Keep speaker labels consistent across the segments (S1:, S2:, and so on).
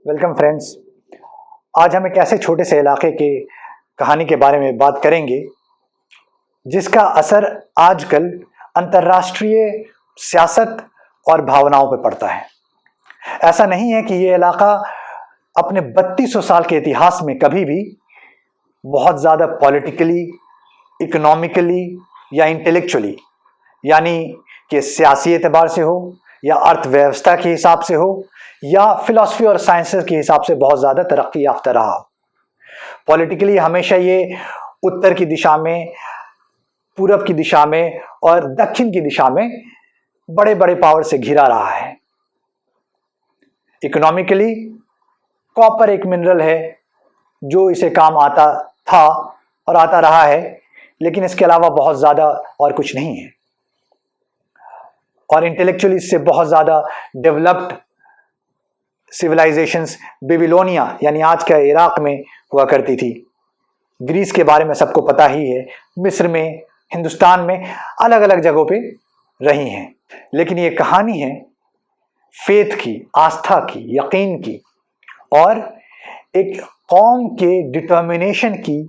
S1: Welcome friends. आज हम एक ऐसे छोटे से इलाके के कहानी के बारे में बात करेंगे जिसका असर आजकल अंतर्राष्ट्रीय सियासत और भावनाओं पर पड़ता है। ऐसा नहीं है कि ये इलाका अपने 3200 साल के इतिहास में कभी भी बहुत ज़्यादा पॉलिटिकली, इकोनॉमिकली या इंटेलेक्चुअली, यानी कि सियासी एतबार से हो या अर्थव्यवस्था के हिसाब से हो या फिलॉसफी और साइंसेस के हिसाब से बहुत ज़्यादा तरक्की याफ्ता रहा हो। पॉलिटिकली हमेशा ये उत्तर की दिशा में, पूरब की दिशा में और दक्षिण की दिशा में बड़े बड़े पावर से घिरा रहा है। इकोनॉमिकली कॉपर एक मिनरल है जो इसे काम आता था और आता रहा है, लेकिन इसके अलावा बहुत ज़्यादा और कुछ नहीं है। और इंटेलेक्चुअली इससे बहुत ज़्यादा डेवलप्ड सिविलाइजेशंस बेबीलोनिया यानी आज के इराक में हुआ करती थी। ग्रीस के बारे में सबको पता ही है, मिस्र में, हिंदुस्तान में, अलग अलग जगहों पे रही हैं। लेकिन ये कहानी है फेथ की, आस्था की, यकीन की और एक कौम के डिटर्मिनेशन की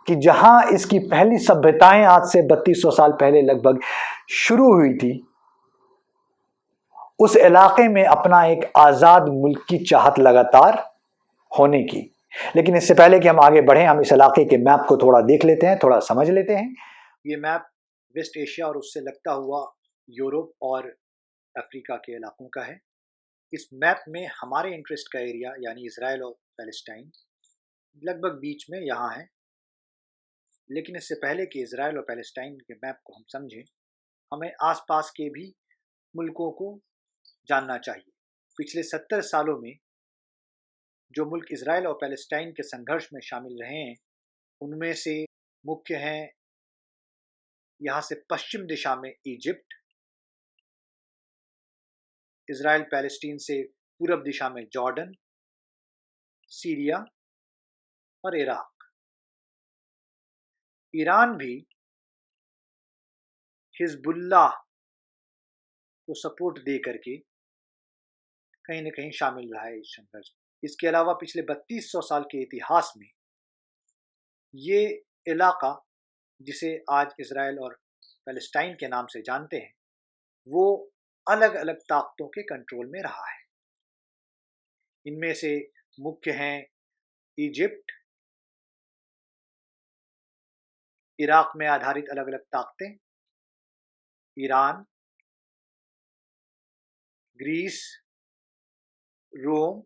S1: कि जहां इसकी पहली सभ्यताएं आज से 3200 साल पहले लगभग शुरू हुई थी, उस इलाके में अपना एक आज़ाद मुल्क की चाहत लगातार होने की। लेकिन इससे पहले कि हम आगे बढ़ें, हम इस इलाके के मैप को थोड़ा देख लेते हैं, थोड़ा समझ लेते हैं। ये मैप वेस्ट एशिया और उससे लगता हुआ यूरोप और अफ्रीका के इलाकों का है। इस मैप में हमारे इंटरेस्ट का एरिया यानी इजराइल और पैलेस्टाइन लगभग बीच में यहाँ है। लेकिन इससे पहले कि इजराइल और पैलेस्टाइन के मैप को हम समझें, हमें आसपास के भी मुल्कों को जानना चाहिए। पिछले 70 सालों में जो मुल्क इजराइल और पैलेस्टाइन के संघर्ष में शामिल रहे हैं, उनमें से मुख्य हैं यहाँ से पश्चिम दिशा में इजिप्ट, इजराइल पैलेस्टीन से पूरब दिशा में जॉर्डन, सीरिया और इराक। ईरान भी हिजबुल्लाह को सपोर्ट दे करके कहीं न कहीं शामिल रहा है इस संघर्ष में। इसके अलावा पिछले 3200 साल के इतिहास में ये इलाका, जिसे आज इजराइल और पैलेस्टाइन के नाम से जानते हैं, वो अलग अलग ताकतों के कंट्रोल में रहा है। इनमें से मुख्य हैं इजिप्ट, इराक में आधारित अलग अलग ताकतें, ईरान, ग्रीस, रोम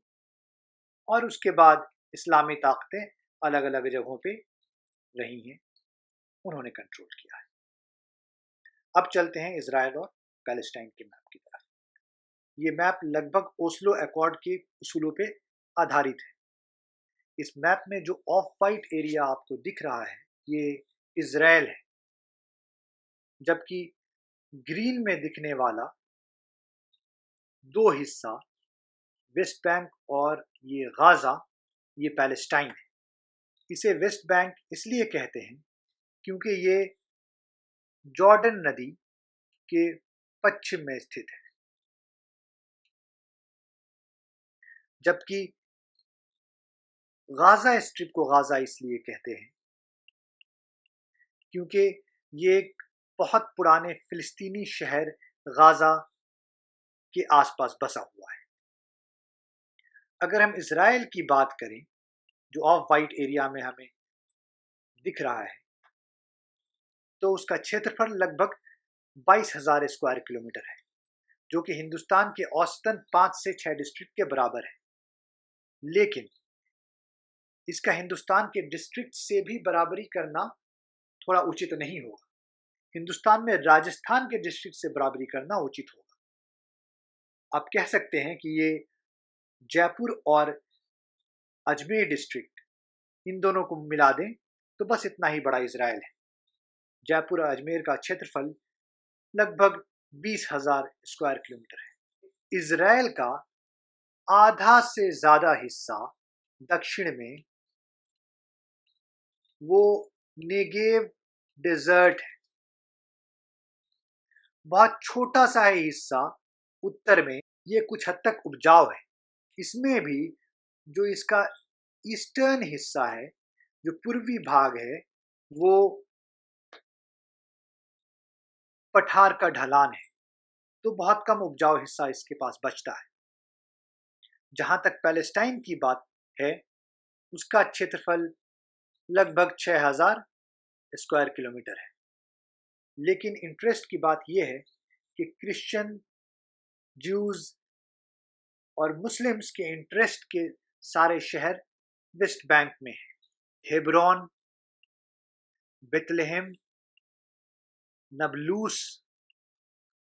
S1: और उसके बाद इस्लामी ताकतें अलग अलग जगहों पे रही हैं, उन्होंने कंट्रोल किया है। अब चलते हैं इजराइल और पैलेस्टाइन के मैप की तरफ। ये मैप लगभग ओस्लो अकॉर्ड के उसूलों पे आधारित है। इस मैप में जो ऑफ वाइट एरिया आपको दिख रहा है, ये इजराइल है, जबकि ग्रीन में दिखने वाला दो हिस्सा वेस्ट बैंक और ये गाजा, ये पैलेस्टाइन है। इसे वेस्ट बैंक इसलिए कहते हैं क्योंकि ये जॉर्डन नदी के पश्चिम में स्थित है, जबकि गाजा स्ट्रिप को गाजा इसलिए कहते हैं क्योंकि ये एक बहुत पुराने फिलिस्तीनी शहर गाजा के आसपास बसा हुआ है। अगर हम इजराइल की बात करें, जो ऑफ वाइट एरिया में हमें दिख रहा है, तो उसका क्षेत्रफल लगभग 22,000 स्क्वायर किलोमीटर है, जो कि हिंदुस्तान के औसतन 5 से 6 डिस्ट्रिक्ट के बराबर है। लेकिन इसका हिंदुस्तान के डिस्ट्रिक्ट से भी बराबरी करना थोड़ा उचित नहीं होगा। हिंदुस्तान में राजस्थान के डिस्ट्रिक्ट से बराबरी करना उचित होगा। आप कह सकते हैं कि ये जयपुर और अजमेर डिस्ट्रिक्ट, इन दोनों को मिला दें तो बस इतना ही बड़ा इजराइल है। जयपुर और अजमेर का क्षेत्रफल लगभग 20,000 स्क्वायर किलोमीटर है। इजराइल का आधा से ज्यादा हिस्सा दक्षिण में वो नेगेव डेजर्ट है। बहुत छोटा सा है हिस्सा उत्तर में, ये कुछ हद तक उपजाऊ है। इसमें भी जो इसका ईस्टर्न हिस्सा है, जो पूर्वी भाग है, वो पठार का ढलान है, तो बहुत कम उपजाऊ हिस्सा इसके पास बचता है। जहां तक पैलेस्टाइन की बात है, उसका क्षेत्रफल लगभग 6000 स्क्वायर किलोमीटर है। लेकिन इंटरेस्ट की बात यह है कि क्रिश्चियन, ज्यूज और मुस्लिम्स के इंटरेस्ट के सारे शहर वेस्ट बैंक में हैं। हेब्रोन, बेथलेहेम, नबलूस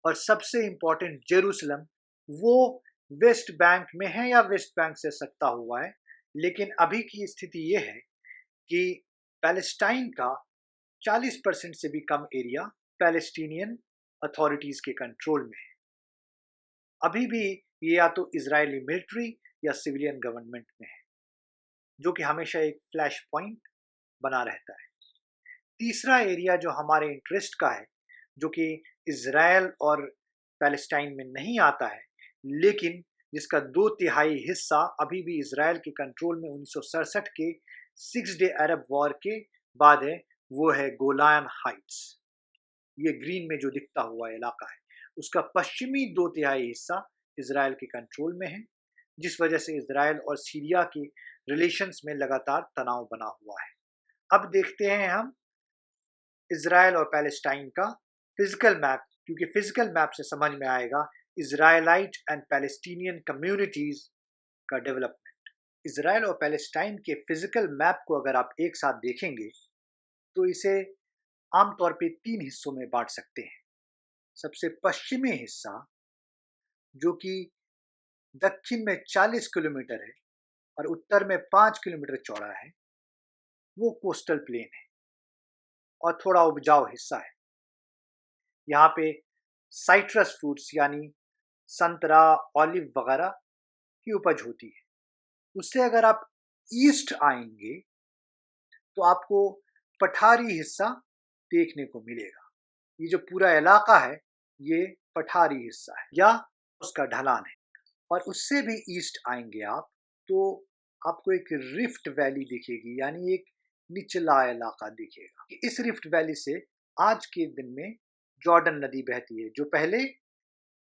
S1: और सबसे इंपॉर्टेंट जेरूसलम, वो वेस्ट बैंक में है या वेस्ट बैंक से सटता हुआ है। लेकिन अभी की स्थिति ये है कि पैलेस्टाइन का 40% से भी कम एरिया पैलेस्टीनियन अथॉरिटीज के कंट्रोल में है। अभी भी ये या तो इजरायली मिलिट्री या सिविलियन गवर्नमेंट में है, जो कि हमेशा एक फ्लैश पॉइंट बना रहता है। तीसरा एरिया जो हमारे इंटरेस्ट का है, जो कि इजराइल और पैलेस्टाइन में नहीं आता है, लेकिन जिसका 2/3 हिस्सा अभी भी इजराइल के कंट्रोल में 1967 के 6 डे अरब वॉर के बाद है, वो है गोलान हाइट्स। ये ग्रीन में जो दिखता हुआ इलाका है, उसका पश्चिमी 2/3 हिस्सा इजराइल के कंट्रोल में है, जिस वजह से इजराइल और सीरिया के रिलेशंस में लगातार तनाव बना हुआ है। अब देखते हैं हम इजराइल और पैलेस्टाइन का फिजिकल मैप, क्योंकि फिजिकल मैप से समझ में आएगा इजराइलाइट एंड पैलेस्टीनियन कम्युनिटीज का डेवलपमेंट। इजराइल और पैलेस्टाइन के फिजिकल मैप को अगर आप एक साथ देखेंगे तो इसे आमतौर पे 3 हिस्सों में बांट सकते हैं। सबसे पश्चिमी हिस्सा, जो कि दक्षिण में 40 किलोमीटर है और उत्तर में 5 किलोमीटर चौड़ा है, वो कोस्टल प्लेन है और थोड़ा उपजाऊ हिस्सा है। यहाँ पे साइट्रस फ्रूट्स यानी संतरा, ऑलिव वगैरह की उपज होती है। उससे अगर आप ईस्ट आएंगे तो आपको पठारी हिस्सा देखने को मिलेगा। ये जो पूरा इलाका है, ये पठारी हिस्सा है या उसका ढलान है। और उससे भी ईस्ट आएंगे आप तो आपको एक रिफ्ट वैली दिखेगी, यानी एक निचला इलाका दिखेगा। इस रिफ्ट वैली से आज के दिन में जॉर्डन नदी बहती है, जो पहले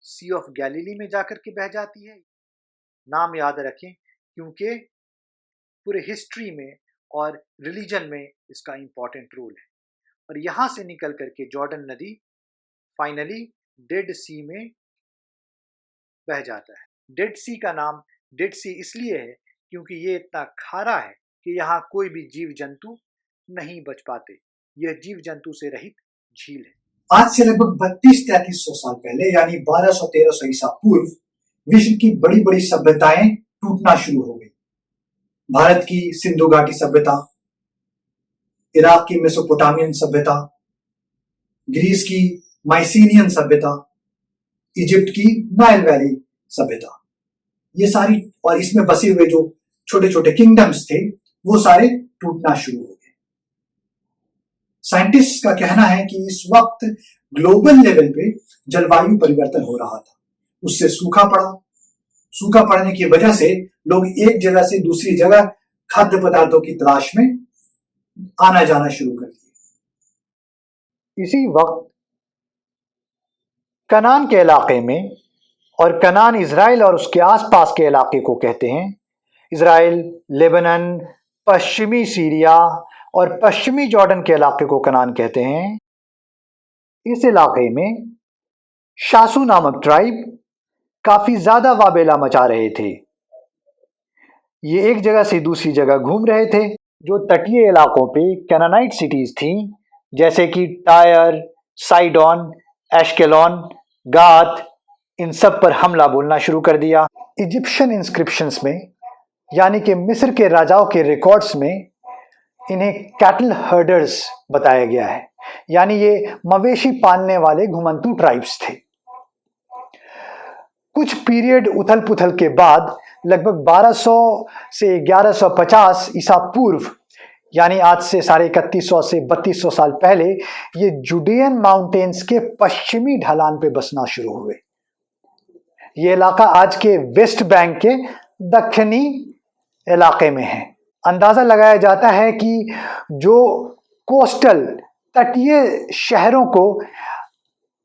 S1: सी ऑफ गैलीली में जाकर के बह जाती है। नाम याद रखें, क्योंकि पूरे हिस्ट्री में और रिलीजन में इसका इंपॉर्टेंट रोल है। और यहाँ से निकल करके जॉर्डन नदी फाइनली डेड सी में बह जाता है। डेड सी का नाम डेड सी इसलिए है क्योंकि ये इतना खारा है कि यहाँ कोई भी जीव जंतु नहीं बच पाते। यह जीव जंतु से रहित झील है।
S2: आज से लगभग 3200-3300 साल पहले, यानी 1200-1300 ईसा पूर्व, विश्व की बड़ी बड़ी सभ्यताएं टूटना शुरू हो गई। भारत की सिंधु घाटी सभ्यता, इराक की मेसोपोटामियन सभ्यता, ग्रीस की माइसीनियन सभ्यता, इजिप्ट की नाइल वैली सभ्यता, ये सारी और इसमें बसे हुए जो छोटे छोटे किंगडम्स थे, वो सारे टूटना शुरू हो गए। साइंटिस्ट का कहना है कि इस वक्त ग्लोबल लेवल पे जलवायु परिवर्तन हो रहा था। उससे सूखा पड़ा। सूखा पड़ने की वजह से लोग एक जगह से दूसरी जगह खाद्य पदार्थों की तलाश में आना जाना शुरू कर दिए।
S1: इसी वक्त कनान के इलाके में, और कनान इजराइल और उसके आसपास के इलाके को कहते हैं, इजराइल, लेबनान, पश्चिमी सीरिया और पश्चिमी जॉर्डन के इलाके को कनान कहते हैं। इस इलाके में शासू नामक ट्राइब काफी ज्यादा वाबेला मचा रहे थे। ये एक जगह से दूसरी जगह घूम रहे थे। जो तटीय इलाकों पे कैनानाइट सिटीज थी, जैसे कि टायर, साइडोन, एशकेलॉन, गात, इन सब पर हमला बोलना शुरू कर दिया। इजिप्शियन इंस्क्रिप्शंस में, यानी कि मिस्र के राजाओं के रिकॉर्ड्स में, इन्हें कैटल हर्डर्स बताया गया है, यानी ये मवेशी पालने वाले घुमंतू ट्राइब्स थे। कुछ पीरियड उथल पुथल के बाद लगभग 1200 से 1150 ईसा पूर्व, यानी आज से 3150 से 3200 साल पहले, ये जुडियन माउंटेन्स के पश्चिमी ढलान पे बसना शुरू हुए। ये इलाका आज के वेस्ट बैंक के दक्षिणी इलाके में है। अंदाजा लगाया जाता है कि जो कोस्टल तटीय शहरों को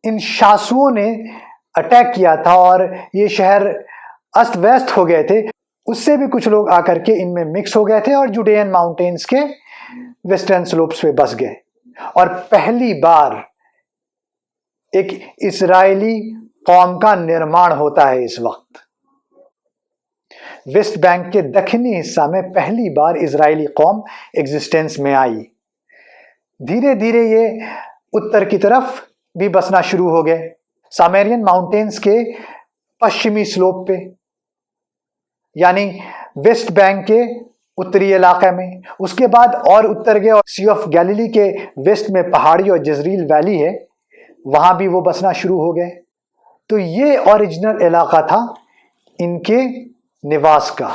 S1: इन शासुओं ने अटैक किया था और ये शहर अस्त व्यस्त हो गए थे, उससे भी कुछ लोग आकर के इनमें मिक्स हो गए थे और जुडेयन माउंटेन्स के वेस्टर्न स्लोप्स पे बस गए। और पहली बार एक इजरायली कौम का निर्माण होता है। इस वक्त वेस्ट बैंक के दक्षिणी हिस्सा में पहली बार इजरायली कौम एग्जिस्टेंस में आई। धीरे धीरे ये उत्तर की तरफ भी बसना शुरू हो गए, सामेरियन माउंटेन्स के पश्चिमी स्लोप पे, यानी वेस्ट बैंक के उत्तरी इलाके में। उसके बाद और उत्तर गए और सी ऑफ गैलिली के वेस्ट में पहाड़ी और जजरील वैली है, वहां भी वो बसना शुरू हो गए। तो ये ओरिजिनल इलाका था इनके निवास का।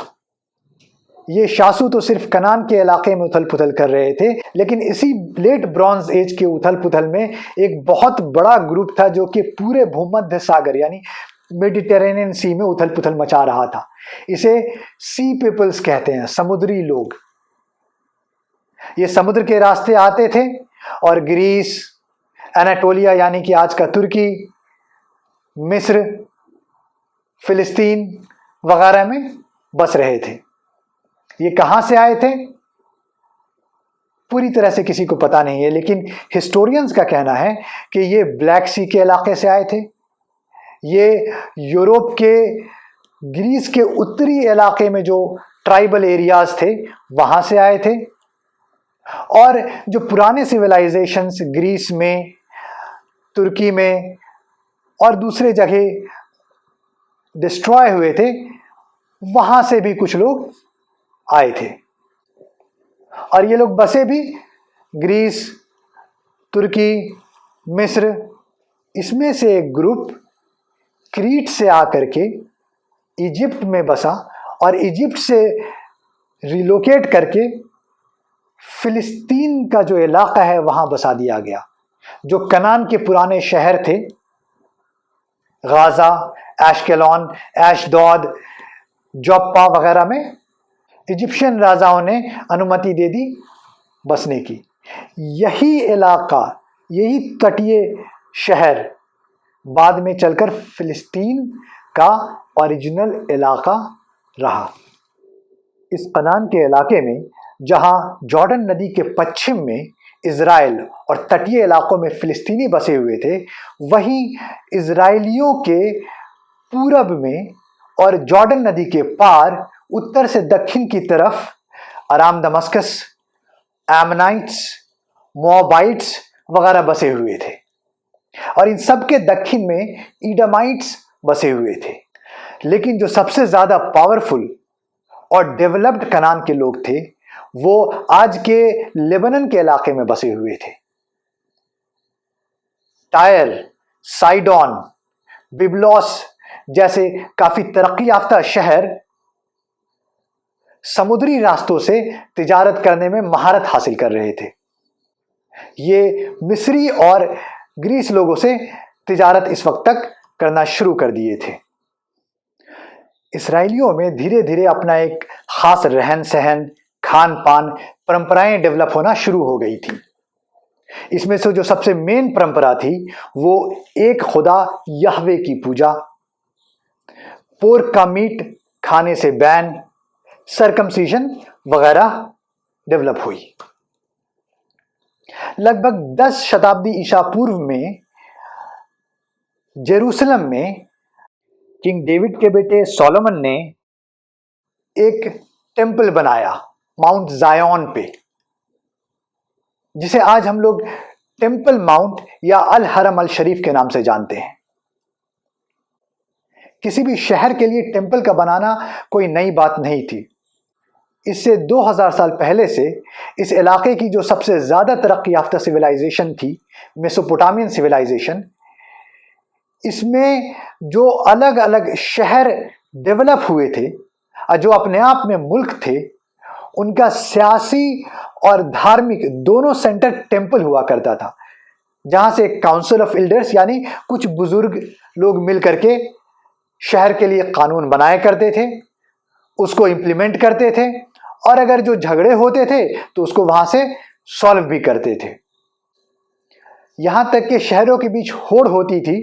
S1: ये शासु तो सिर्फ कनान के इलाके में उथल पुथल कर रहे थे, लेकिन इसी लेट ब्रॉन्ज एज के उथल पुथल में एक बहुत बड़ा ग्रुप था जो कि पूरे भूमध्य सागर यानी मेडिटेरेनियन सी में उथल पुथल मचा रहा था। इसे सी पीपल्स कहते हैं, समुद्री लोग। ये समुद्र के रास्ते आते थे और ग्रीस, एनाटोलिया यानी कि आज का तुर्की, मिस्र, फिलिस्तीन वगैरह में बस रहे थे। ये कहां से आए थे पूरी तरह से किसी को पता नहीं है, लेकिन हिस्टोरियंस का कहना है कि ये ब्लैक सी के इलाके से आए थे, ये यूरोप के ग्रीस के उत्तरी इलाके में जो ट्राइबल एरियाज थे वहां से आए थे, और जो पुराने सिविलाइजेशंस ग्रीस में, तुर्की में और दूसरे जगह डिस्ट्रॉय हुए थे, वहां से भी कुछ लोग आए थे। और ये लोग बसे भी ग्रीस, तुर्की, मिस्र। इसमें से एक ग्रुप क्रीट से आकर के इजिप्ट में बसा और इजिप्ट से रिलोकेट करके फिलिस्तीन का जो इलाका है वहां बसा दिया गया। जो कनान के पुराने शहर थे, गाजा, एशकेलॉन, एशडोद, जोप्पा वगैरह में इजिप्शियन राजाओं ने अनुमति दे दी बसने की। यही इलाका, यही तटीय शहर बाद में चलकर फिलिस्तीन का ओरिजिनल इलाका रहा। इस कनान के इलाके में जहां जॉर्डन नदी के पश्चिम में इजराइल और तटीय इलाकों में फिलिस्तीनी बसे हुए थे, वहीं इजराइलियों के पूरब में और जॉर्डन नदी के पार उत्तर से दक्षिण की तरफ अराम दमस्कस, एमनाइट्स, मोआबाइट्स वगैरह बसे हुए थे, और इन सब के दक्षिण में ईडमाइट्स बसे हुए थे। लेकिन जो सबसे ज्यादा पावरफुल और डेवलप्ड कनान के लोग थे वो आज के लेबनान के इलाके में बसे हुए थे। टायर, साइडोन, बिब्लोस जैसे काफी तरक्की याफ्ता शहर समुद्री रास्तों से तिजारत करने में महारत हासिल कर रहे थे। ये मिस्री और ग्रीस लोगों से तिजारत इस वक्त तक करना शुरू कर दिए थे। इसराइलियों में धीरे धीरे अपना एक खास रहन सहन, खान पान, परंपराएं डेवलप होना शुरू हो गई थी। इसमें से जो सबसे मेन परंपरा थी वो एक खुदा यहवे की पूजा, पोर्क का मीट खाने से बैन, सरकमसीजन वगैरह डेवलप हुई। लगभग 10 शताब्दी ईसा पूर्व में जेरूसलम में किंग डेविड के बेटे सोलोमन ने एक टेंपल बनाया माउंट जायोन पे, जिसे आज हम लोग टेंपल माउंट या अल हरम अल शरीफ के नाम से जानते हैं। किसी भी शहर के लिए टेंपल का बनाना कोई नई बात नहीं थी। इससे 2000 साल पहले से इस इलाके की जो सबसे ज्यादा तरक्की याफ्ता सिविलाइजेशन थी, मेसोपोटामियन सिविलाइजेशन, इसमें जो अलग अलग शहर डेवलप हुए थे और जो अपने आप में मुल्क थे, उनका सियासी और धार्मिक दोनों सेंटर टेंपल हुआ करता था, जहां से काउंसिल ऑफ एल्डर्स यानी कुछ बुजुर्ग लोग मिल करके शहर के लिए कानून बनाया करते थे। उसको इम्प्लीमेंट करते थे, और अगर जो झगड़े होते थे तो उसको वहां से सॉल्व भी करते थे। यहां तक कि शहरों के बीच होड़ होती थी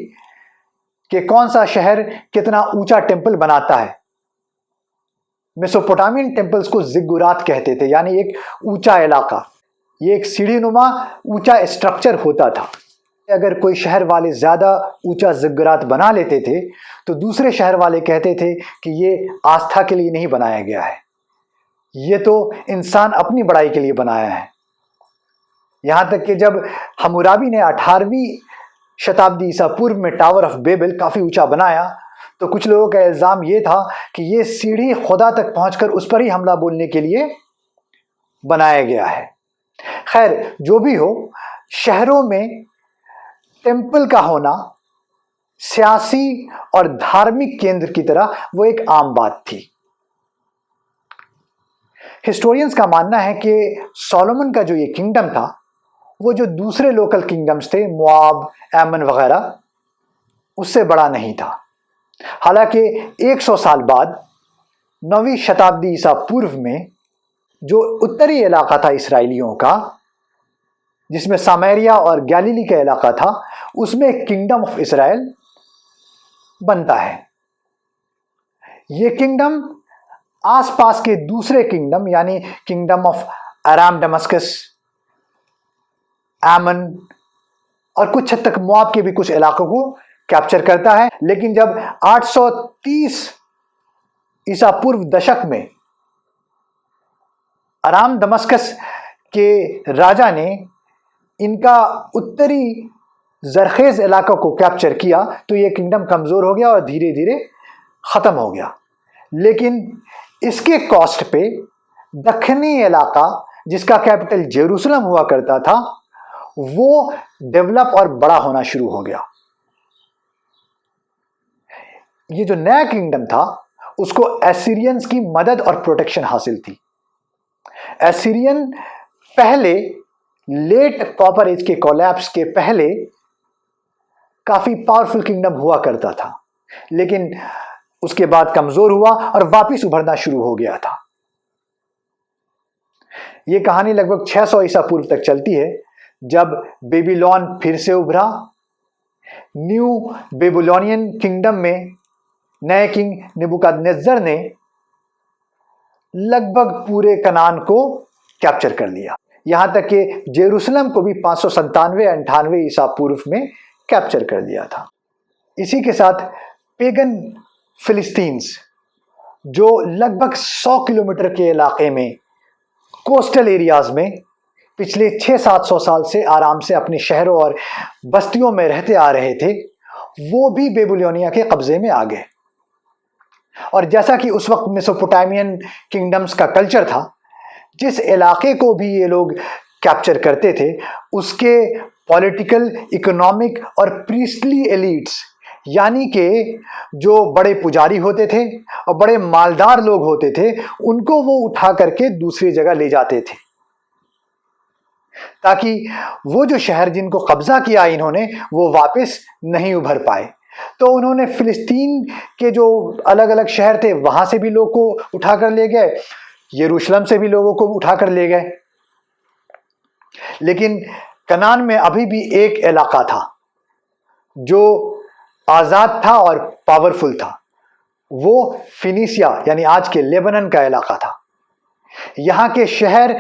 S1: कि कौन सा शहर कितना ऊंचा टेंपल बनाता है। मेसोपोटामियन टेंपल्स को जिगुरात कहते थे, यानी एक ऊंचा इलाका। ये एक सीढ़ी नुमा ऊंचा स्ट्रक्चर होता था। अगर कोई शहर वाले ज्यादा ऊंचा जिगुरात बना लेते थे तो दूसरे शहर वाले कहते थे कि ये आस्था के लिए नहीं बनाया गया है, ये तो इंसान अपनी बड़ाई के लिए बनाया है। यहां तक कि जब हम्मुराबी ने 18वीं शताब्दी ईसा पूर्व में टावर ऑफ बेबल काफी ऊंचा बनाया तो कुछ लोगों का इल्जाम यह था कि यह सीढ़ी खुदा तक पहुंचकर उस पर ही हमला बोलने के लिए बनाया गया है। खैर, जो भी हो, शहरों में टेंपल का होना सियासी और धार्मिक केंद्र की तरह वो एक आम बात थी। हिस्टोरियंस का मानना है कि सोलोमन का जो ये किंगडम था वो जो दूसरे लोकल किंगडम्स थे, मोआब, एमन वगैरह, उससे बड़ा नहीं था। हालांकि 100 साल बाद 9वीं शताब्दी ईसा पूर्व में जो उत्तरी इलाका था इसराइलियों का, जिसमें सामरिया और गैलीली का इलाका था, उसमें एक किंगडम ऑफ इसराइल बनता है। यह किंगडम आसपास के दूसरे किंगडम यानी किंगडम ऑफ अराम दमस्कस, आमन और कुछ हद तक मोआब के भी कुछ इलाकों को कैप्चर करता है। लेकिन जब 830 ईसा पूर्व दशक में अराम दमस्कस के राजा ने इनका उत्तरी जरखेज इलाकों को कैप्चर किया तो यह किंगडम कमजोर हो गया और धीरे धीरे खत्म हो गया। लेकिन इसके कॉस्ट पे दक्षिणी इलाका, जिसका कैपिटल जेरूसलम हुआ करता था, वो डेवलप और बड़ा होना शुरू हो गया। ये जो नया किंगडम था उसको एसीरियंस की मदद और प्रोटेक्शन हासिल थी। एसीरियन पहले लेट कॉपर एज के कोलैप्स के पहले काफी पावरफुल किंगडम हुआ करता था, लेकिन उसके बाद कमजोर हुआ और वापस उभरना शुरू हो गया था। यह कहानी लगभग 600 ईसा पूर्व तक चलती है, जब बेबीलोन फिर से उभरा। न्यू बेबीलोनियन किंगडम में नए किंग नेबुकदनेस्सर ने लगभग पूरे कनान को कैप्चर कर लिया, यहां तक कि जेरूसलम को भी 597-98 ईसा पूर्व में कैप्चर कर लिया था। इसी के साथ पेगन फिलिस्तीन्स, जो लगभग 100 किलोमीटर के इलाके में कोस्टल एरियाज में पिछले 600-700 साल से आराम से अपने शहरों और बस्तियों में रहते आ रहे थे, वो भी बेबीलोनिया के कब्जे में आ गए। और जैसा कि उस वक्त मेसोपोटामियन किंगडम्स का कल्चर था, जिस इलाके को भी ये लोग कैप्चर करते थे उसके पॉलिटिकल, इकोनॉमिक और प्रीस्टली एलिट्स, यानी कि जो बड़े पुजारी होते थे और बड़े मालदार लोग होते थे, उनको वो उठा करके दूसरी जगह ले जाते थे, ताकि वो जो शहर जिनको कब्जा किया इन्होंने वो वापस नहीं उभर पाए। तो उन्होंने फिलिस्तीन के जो अलग अलग शहर थे वहां से भी लोग को उठाकर ले गए, यरूशलेम से भी लोगों को उठाकर ले गए। लेकिन कनान में अभी भी एक इलाका था जो आजाद था और पावरफुल था, वो फिनिशिया यानी आज के लेबनान का इलाका था। यहां के शहर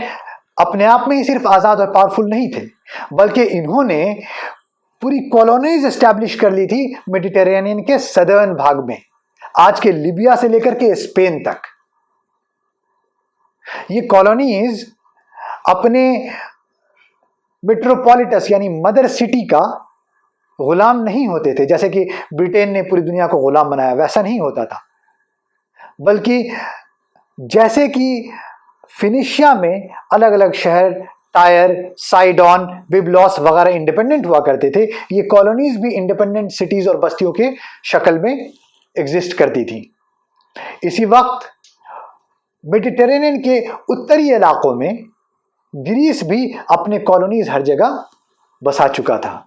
S1: अपने आप में ही सिर्फ आजाद और पावरफुल नहीं थे, बल्कि इन्होंने पूरी कॉलोनीज एस्टैब्लिश कर ली थी मेडिटेरेनियन के सदर्न भाग में, आज के लीबिया से लेकर के स्पेन तक। ये कॉलोनीज अपने मेट्रोपॉलिटस यानी मदर सिटी का गुलाम नहीं होते थे, जैसे कि ब्रिटेन ने पूरी दुनिया को गुलाम बनाया, वैसा नहीं होता था। बल्कि जैसे कि फिनिशिया में अलग अलग शहर टायर, साइडॉन, बिब्लॉस वगैरह इंडिपेंडेंट हुआ करते थे, ये कॉलोनीज भी इंडिपेंडेंट सिटीज और बस्तियों के शक्ल में एग्जिस्ट करती थी। इसी वक्त मेडिटेरेनियन के उत्तरी इलाकों में ग्रीस भी अपने कॉलोनीज हर जगह बसा चुका था।